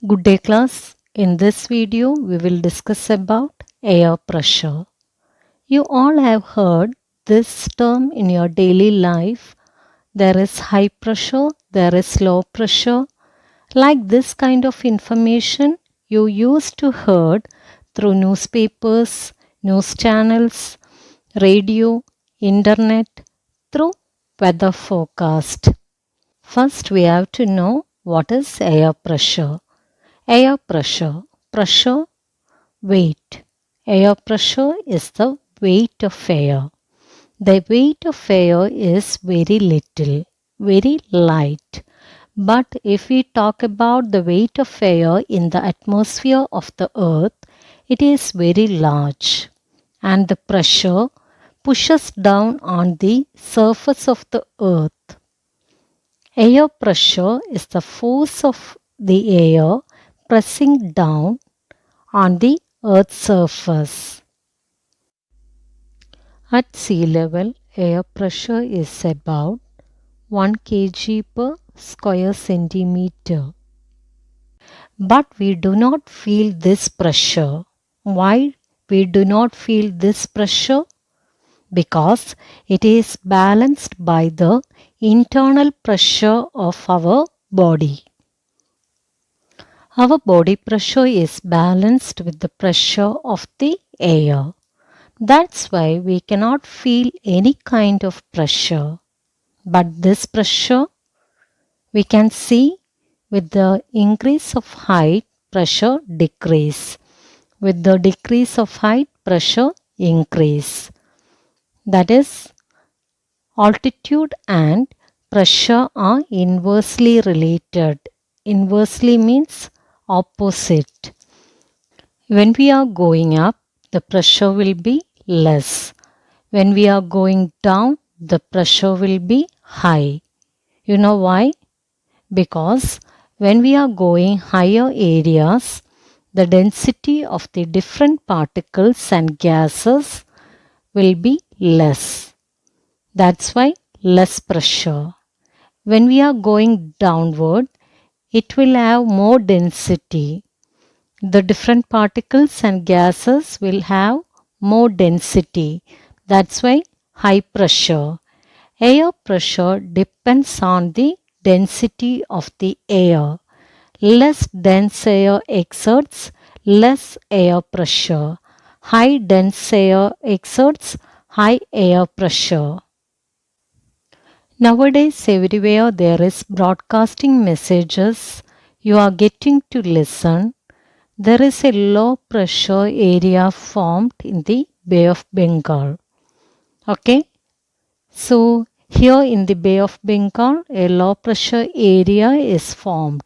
Good day class. In this video we will discuss about air pressure. You all have heard this term in your daily life. There is high pressure, there is low pressure. Like this kind of information you used to heard through newspapers, news channels, radio, internet, through weather forecast. First we have to know what is air pressure. Air pressure. Pressure, weight. Air pressure is the weight of air. The weight of air is very little, very light. But if we talk about the weight of air in the atmosphere of the earth, it is very large. And the pressure pushes down on the surface of the earth. Air pressure is the force of the air pressing down on the Earth's surface. At sea level, air pressure is about 1 kg per square centimeter. But we do not feel this pressure. Why we do not feel this pressure? Because it is balanced by the internal pressure of our body. Our body pressure is balanced with the pressure of the air. That's why we cannot feel any kind of pressure. But this pressure we can see with the increase of height, pressure decrease. With the decrease of height, pressure increase. That is, altitude and pressure are inversely related. Inversely means opposite. When we are going up, the pressure will be less. When we are going down, the pressure will be high. You know why? Because when we are going higher areas, the density of the different particles and gases will be less. That's why less pressure. When we are going downward, it will have more density. The different particles and gases will have more density. That's why high pressure. Air pressure depends on the density of the air. Less dense air exerts less air pressure. High dense air exerts high air pressure. Nowadays, everywhere there is broadcasting messages. You are getting to listen. There is a low pressure area formed in the Bay of Bengal. Okay. So, here in the Bay of Bengal, a low pressure area is formed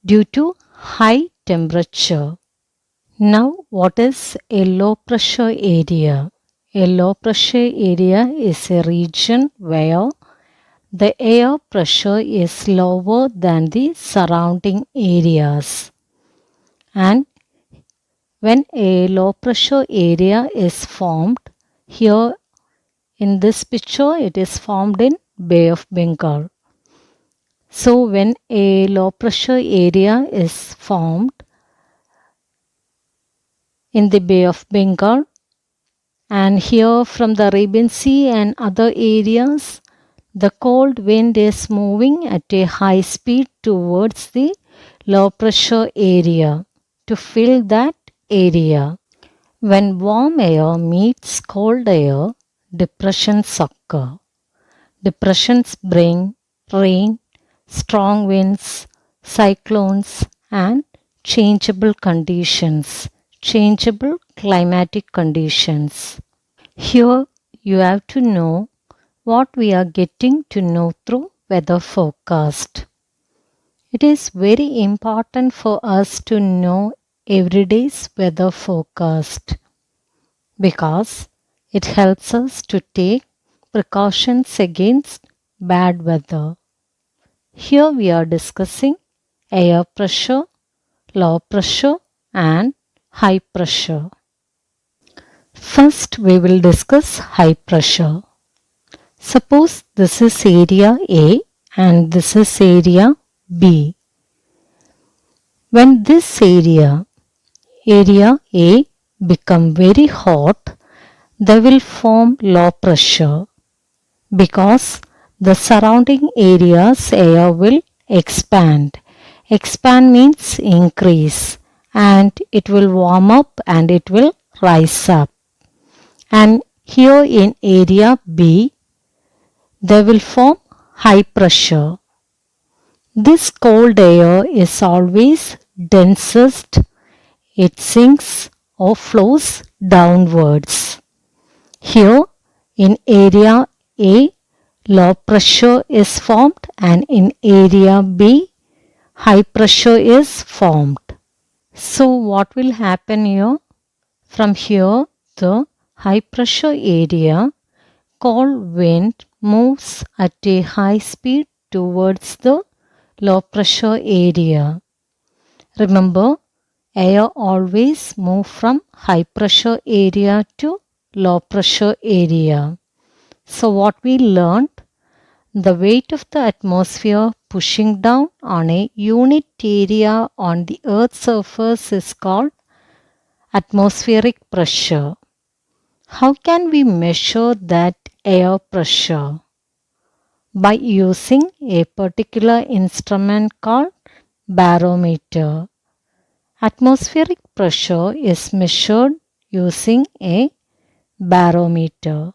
due to high temperature. Now, what is a low pressure area? A low pressure area is a region where the air pressure is lower than the surrounding areas. And when a low pressure area is formed, here in this picture it is formed in Bay of Bengal. So when a low pressure area is formed in the Bay of Bengal, and here from the Arabian Sea and other areas, the cold wind is moving at a high speed towards the low pressure area to fill that area. When warm air meets cold air, depressions occur. Depressions bring rain, strong winds, cyclones, and changeable conditions, changeable climatic conditions. Here you have to know what we are getting to know through weather forecast. It is very important for us to know every day's weather forecast because it helps us to take precautions against bad weather. Here we are discussing air pressure, low pressure and high pressure. First we will discuss high pressure. Suppose this is area A and this is area B. When this area A become very hot, they will form low pressure because the surrounding area's air will expand. Expand means increase, and it will warm up and it will rise up. And here in area B, they will form high pressure. This cold air is always densest. It sinks or flows downwards. Here in area A, low pressure is formed, and in area B, high pressure is formed. So what will happen here? From here, the high pressure area, cold wind moves at a high speed towards the low pressure area. Remember, air always move from high pressure area to low pressure area. So what we learned, the weight of the atmosphere pushing down on a unit area on the Earth's surface is called atmospheric pressure. How can we measure that air pressure? By using a particular instrument called barometer. Atmospheric pressure is measured using a barometer.